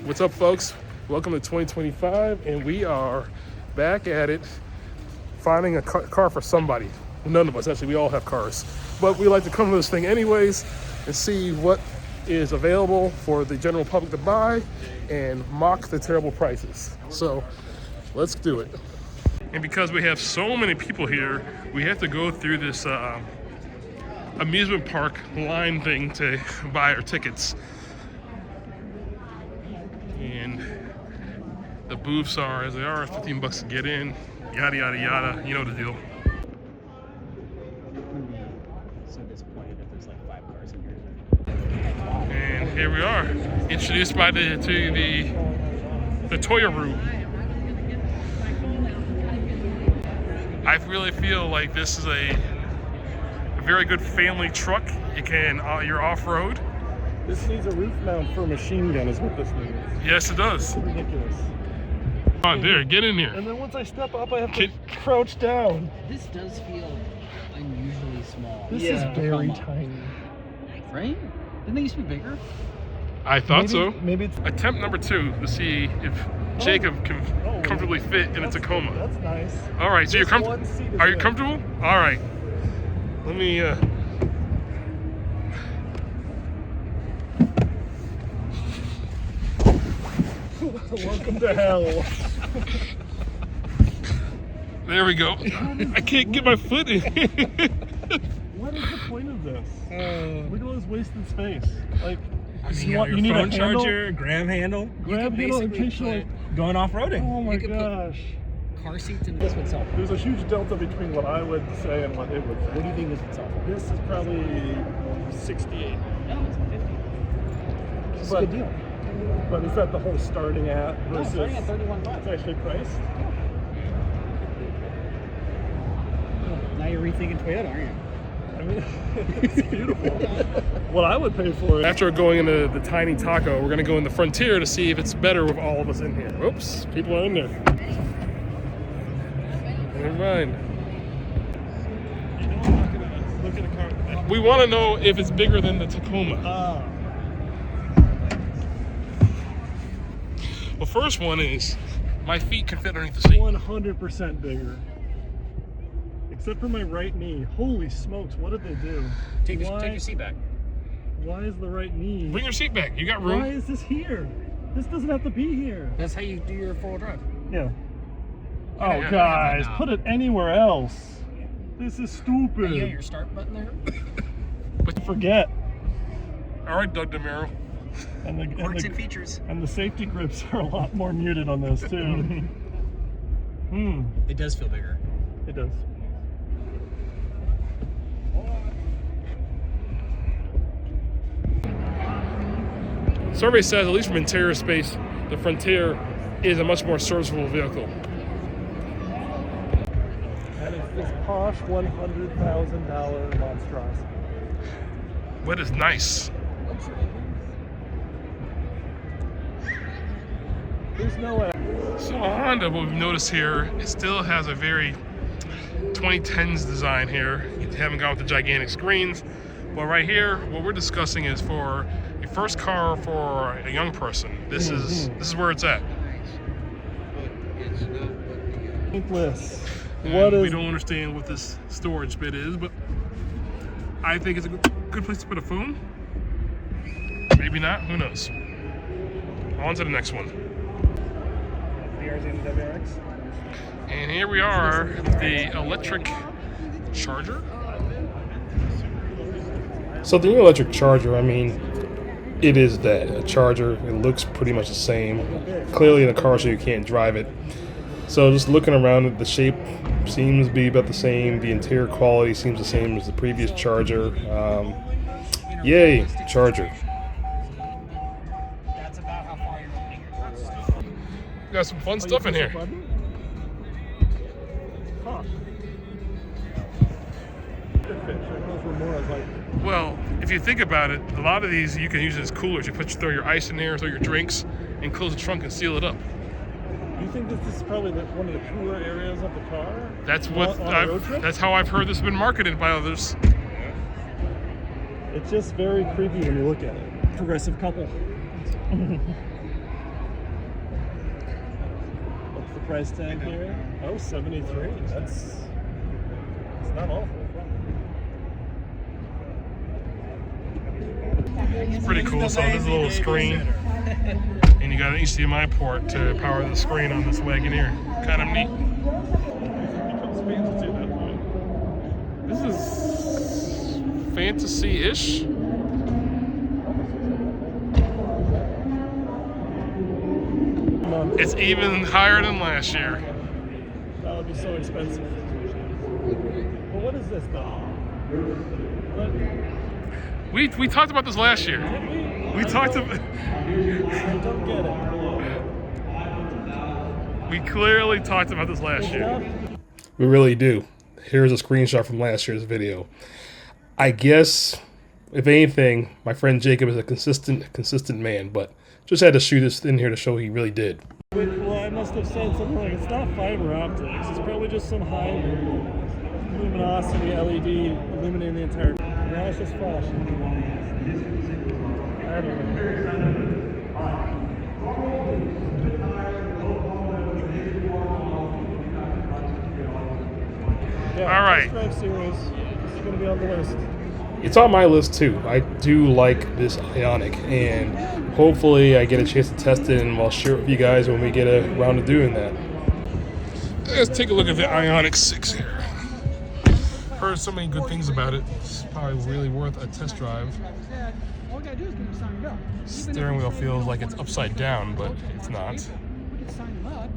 What's up, folks? Welcome to 2025, and we are back at it, finding a car for somebody. None of us, actually, we all have cars. But we like to come to this thing anyways and see what is available for the general public to buy and mock the terrible prices. So let's do it. And because we have so many people here, we have to go through this amusement park line thing to buy our tickets. And the booths are as they are, $15 to get in, yada yada yada, you know the deal. So disappointed if there's like 5 cars in here. And here we are, introduced by the Toyota. I really feel like this is a very good family truck. You can, you're off-road. This needs a roof mount for a machine gun is what this needs. Yes, it does. It's ridiculous. Come on, there, get in here. And then once I step up, I have to crouch down. This does feel unusually small. This is very tiny. Right? Didn't they used to be bigger? I thought so. Maybe it's... Attempt number 2 to see if Jacob can comfortably fit in a Tacoma. That's nice. All right, so you're comfortable? Are you comfortable? All right. Let me, Welcome to hell. There we go. I can't get my foot in. What is the point of this? Look at all this wasted space. Like, I mean, you need a charger, grab handle. Grab handle in case you're like going off-roading. Oh my gosh. Car seats in this would sell. There's a huge delta between what I would say and what it would say. What do you think this would sell for? This is probably 68. No, it's 50. It's a good deal. But is that the whole starting at versus? No, starting at 31.5. It's actually priced. Now you're rethinking Toyota, aren't you? I mean, it's beautiful. What I would pay for it. After going into the tiny taco, we're gonna go in the Frontier to see if it's better with all of us in here. Oops, people are in there. Never mind. You know, I'm not gonna look at a car. We want to know if it's bigger than the Tacoma. The first one is my feet can fit underneath the seat. 100% bigger. Except for my right knee. Holy smokes, what did they do? Take your seat back. Why is the right knee? Bring your seat back. You got room. Why is this here? This doesn't have to be here. That's how you do your 4-wheel drive. Yeah. Oh, Yeah, guys, put it anywhere else. This is stupid. You got your start button there? But Forget. all right, Doug DeMero. And features. And the safety grips are a lot more muted on this too. It does feel bigger. It does. Survey says, at least from interior space, the Frontier is a much more serviceable vehicle. And it's this posh $100,000 monstrosity. What is nice? There's no way. So Honda, what we've noticed here, it still has a very 2010s design here. You haven't gone with the gigantic screens. But right here, what we're discussing is for a first car for a young person. This is where it's at. Pointless. We don't understand what this storage bit is, but I think it's a good place to put a phone. Maybe not, who knows? On to the next one. And here we are, the electric Charger. So the new electric Charger, I mean, it is that, a Charger. It looks pretty much the same. Clearly in a car show you can't drive it. So just looking around, the shape seems to be about the same. The interior quality seems the same as the previous Charger. Yay, Charger. That's about how far you're opening your car. Got some fun stuff in here. Huh. Well, if you think about it, a lot of these you can use as coolers. You throw your ice in there, throw your drinks, and close the trunk and seal it up. You think this is probably one of the cooler areas of the car? That's what on a road trip? that's how I've heard this has been marketed by others. It's just very creepy when you look at it. Progressive couple. the price tag here? Oh, 73. It's not awful. It's pretty cool. So there's a little screen, and you got an HDMI port to power the screen on this Wagoneer. Kind of neat. This is fantasy-ish. It's even higher than last year. That would be so expensive. Well, what is this though? What? We talked about this last year. We talked about. I don't get it. We clearly talked about this last year. We really do. Here's a screenshot from last year's video. I guess, if anything, my friend Jacob is a consistent man, but just had to shoot this in here to show he really did. Well, I must have said something like, it's not fiber optics. It's probably just some high luminosity LED illuminating the entire. Now it's just flashing. I don't know. Yeah, all right. Test Drive series. This is going to be on the list. It's on my list too. I do like this Ionic, and hopefully I get a chance to test it, and I'll share it with you guys when we get around to doing that. Let's take a look at the Ionic 6 here. Heard so many good things about it. It's probably really worth a test drive. All we gotta do is get them signed up. Steering wheel feels like it's upside down, but it's not. We can sign them up.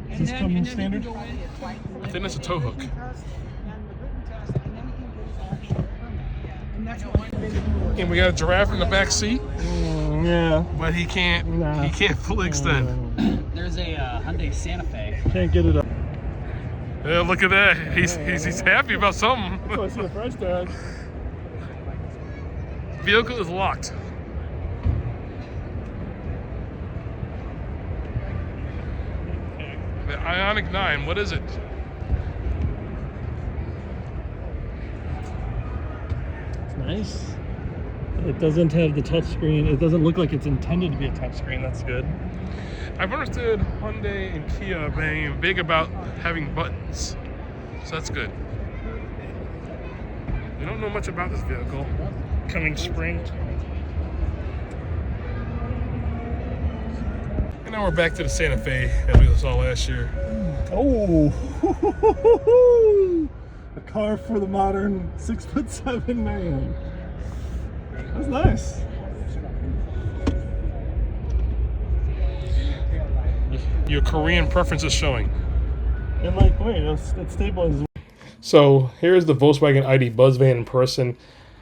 Does this come in standard? I think that's a tow hook. And we got a giraffe in the back seat, Yeah. but he can't fully extend. There's a Hyundai Santa Fe. Can't get it up. Yeah, look at that. He's happy about something. Oh, I see the price tag. Vehicle is locked. The Ionic 9, what is it? It's nice. It doesn't have the touchscreen. It doesn't look like it's intended to be a touchscreen. That's good. I've understood Hyundai and Kia being big about having buttons, so that's good. We don't know much about this vehicle. Coming spring. And now we're back to the Santa Fe as we saw last year. Oh, a car for the modern 6'7" man. That's nice. Your Korean preference is showing. And like, wait, that stabilizes. So here's the Volkswagen ID Buzz van in person.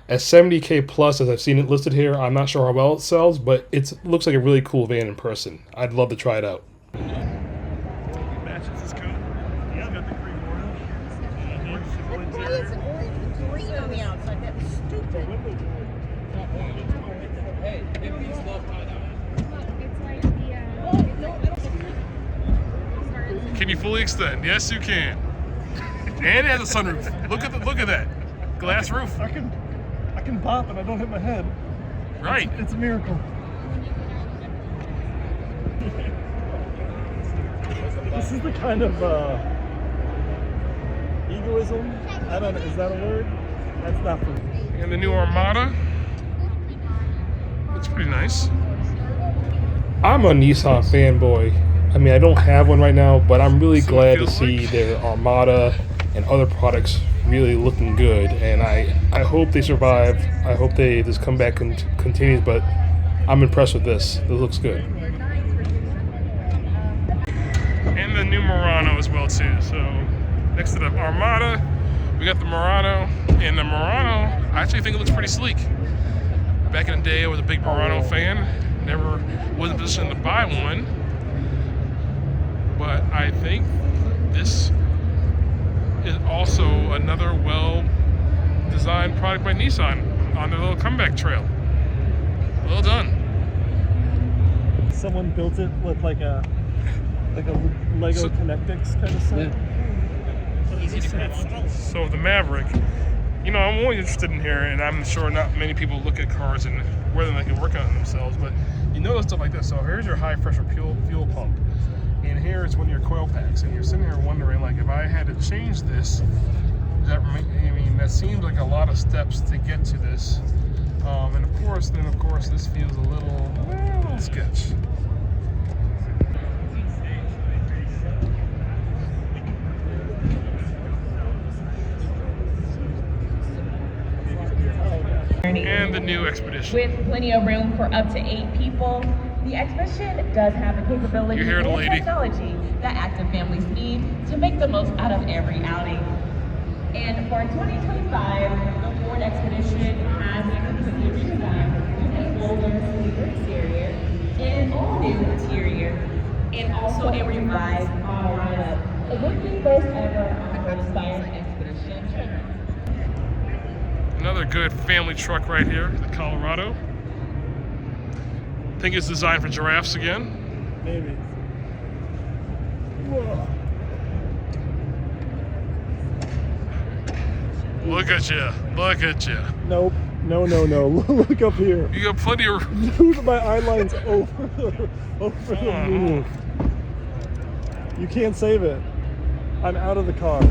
At $70K plus, as I've seen it listed here, I'm not sure how well it sells, but it looks like a really cool van in person. I'd love to try it out. Matches his coat. He's got the green Morano. Why is it orange with green on the outside? That's stupid. Can you fully extend? Yes, you can. And it has a sunroof. Look at that glass roof. I can pop and I don't hit my head. Right. It's a miracle. This is the kind of egoism. I don't know. Is that a word? That's not for me. And the new Armada. It's pretty nice. I'm a Nissan fanboy. I mean, I don't have one right now, but I'm really glad to see their Armada and other products really looking good, and I hope they survive. I hope this comeback continues, but I'm impressed with this. This looks good. And the new Morano as well too. So next to the Armada, we got the Morano, and the Morano, I actually think it looks pretty sleek. Back in the day, I was a big Morano fan. Never was in a position to buy one, but I think this is also another well-designed product by Nissan on their little comeback trail. Well done. Someone built it with like a Lego Connectix kind of set. Easy to grab onto. So the Maverick, you know, I'm always interested in here, and I'm sure not many people look at cars and whether they can work on it themselves, but you notice stuff like this. So here's your high pressure fuel pump. And here is one of your coil packs, and you're sitting here wondering, like, if I had to change this, does that that seems like a lot of steps to get to this. And of course, this feels a little sketch. And the new Expedition. With plenty of room for up to 8 people, the Expedition does have the capability You're here, and lady. technology that active families need to make the most out of every outing. And for 2025, the Ford Expedition has a completely redesigned with a bolder, sleeker exterior and an all-new interior, and also a revised model lineup. It would be first ever on-road-inspired Expedition. Another good family truck right here, the Colorado. I think it's designed for giraffes again. Maybe. Whoa. Look at you. Look at you. Nope. No. Look up here. You got plenty of... Dude, my eye line's over the moon. You can't save it. I'm out of the car.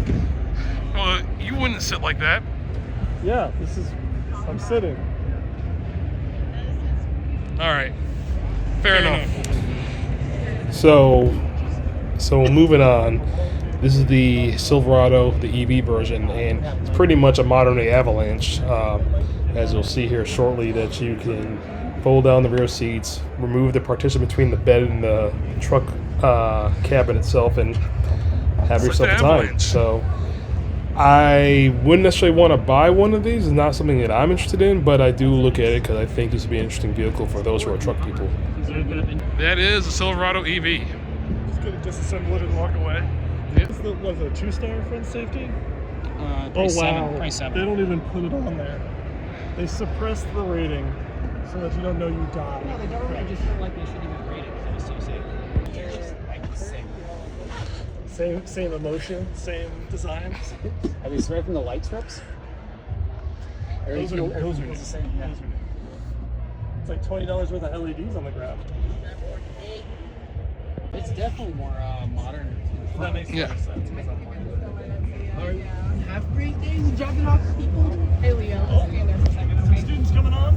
Well, you wouldn't sit like that. Yeah, I'm sitting. All right. Fair enough. So moving on. This is the Silverado, the EV version, and it's pretty much a modern day Avalanche. As you'll see here shortly, that you can fold down the rear seats, remove the partition between the bed and the truck cabin itself, and have It's yourself like a the time. Avalanche. So I wouldn't necessarily want to buy one of these. It's not something that I'm interested in, but I do look at it because I think this would be an interesting vehicle for those who are truck people. That is a Silverado EV. Just gonna disassemble it and walk away. Yep. This was a 2-star front safety. Probably They 7. don't even put it on there. They suppressed the rating so that you don't know you died. No, they don't. I just feel like they shouldn't even rate it because it was so safe. They're just like sick. Same emotion, same designs. Are they straight from the light strips? Those are new. the same. Yeah. It's like $20 worth of LEDs on the ground. It's definitely more modern. That makes Yeah. more sense. Have a great day. You dropping off people? Hey, Leo. Students coming on?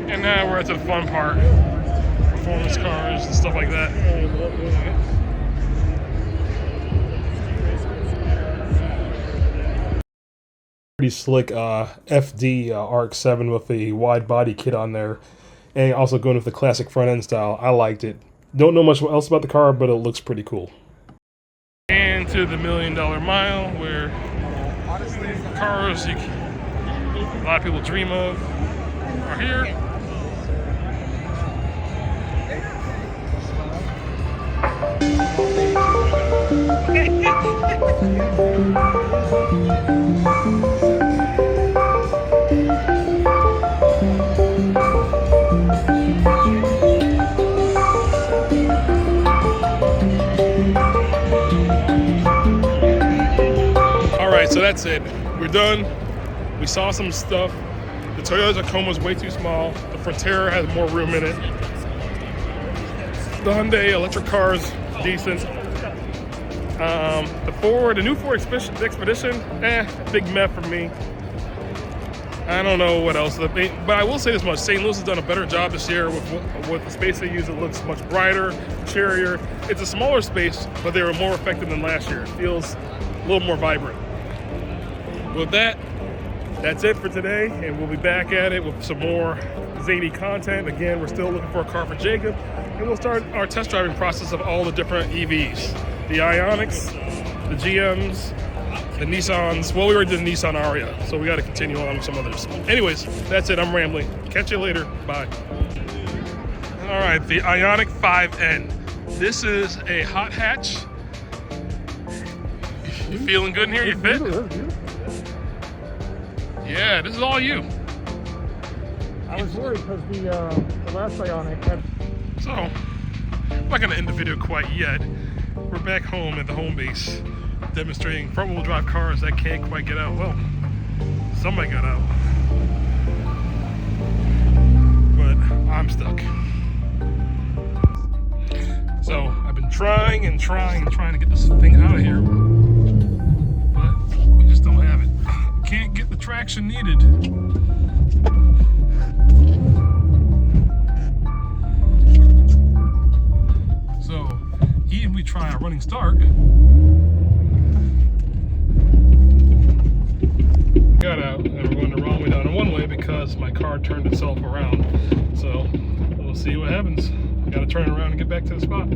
And now we're at the fun part. Performance cars and stuff like that. Pretty slick FD RX-7 with the wide body kit on there. And also going with the classic front end style. I liked it. Don't know much else about the car, but it looks pretty cool. And to the $1 Million Mile, where cars a lot of people dream of are here. Alright, so that's it. We're done. We saw some stuff. The Toyota Tacoma is way too small. The Frontera has more room in it. The Hyundai electric cars, decent. The new Ford Expedition, big meh for me. I don't know what else. But I will say this much: St. Louis has done a better job this year with the space they use. It looks much brighter, cheerier. It's a smaller space, but they were more effective than last year. It feels a little more vibrant. With that, that's it for today, and we'll be back at it with some more zany content. Again, we're still looking for a car for Jacob, and we'll start our test driving process of all the different EVs. The Ionics, the GMs, the Nissans. Well, we already did the Nissan Aria, so we got to continue on with some others. Anyways, that's it. I'm rambling. Catch you later. Bye. All right, the Ionic 5N. This is a hot hatch. You feeling good in here? You fit? Yeah, this is all you. I was worried because the last Ionic had... So, I'm not gonna end the video quite yet. We're back home at the home base, demonstrating front-wheel drive cars that can't quite get out. Well, somebody got out, but I'm stuck. trying to get this thing out of here, but we just don't have it. Can't get the traction needed. So even we try a running start, got out and we're going the wrong way down a one-way because my car turned itself around. So we'll see what happens. Got to turn around and get back to the spot.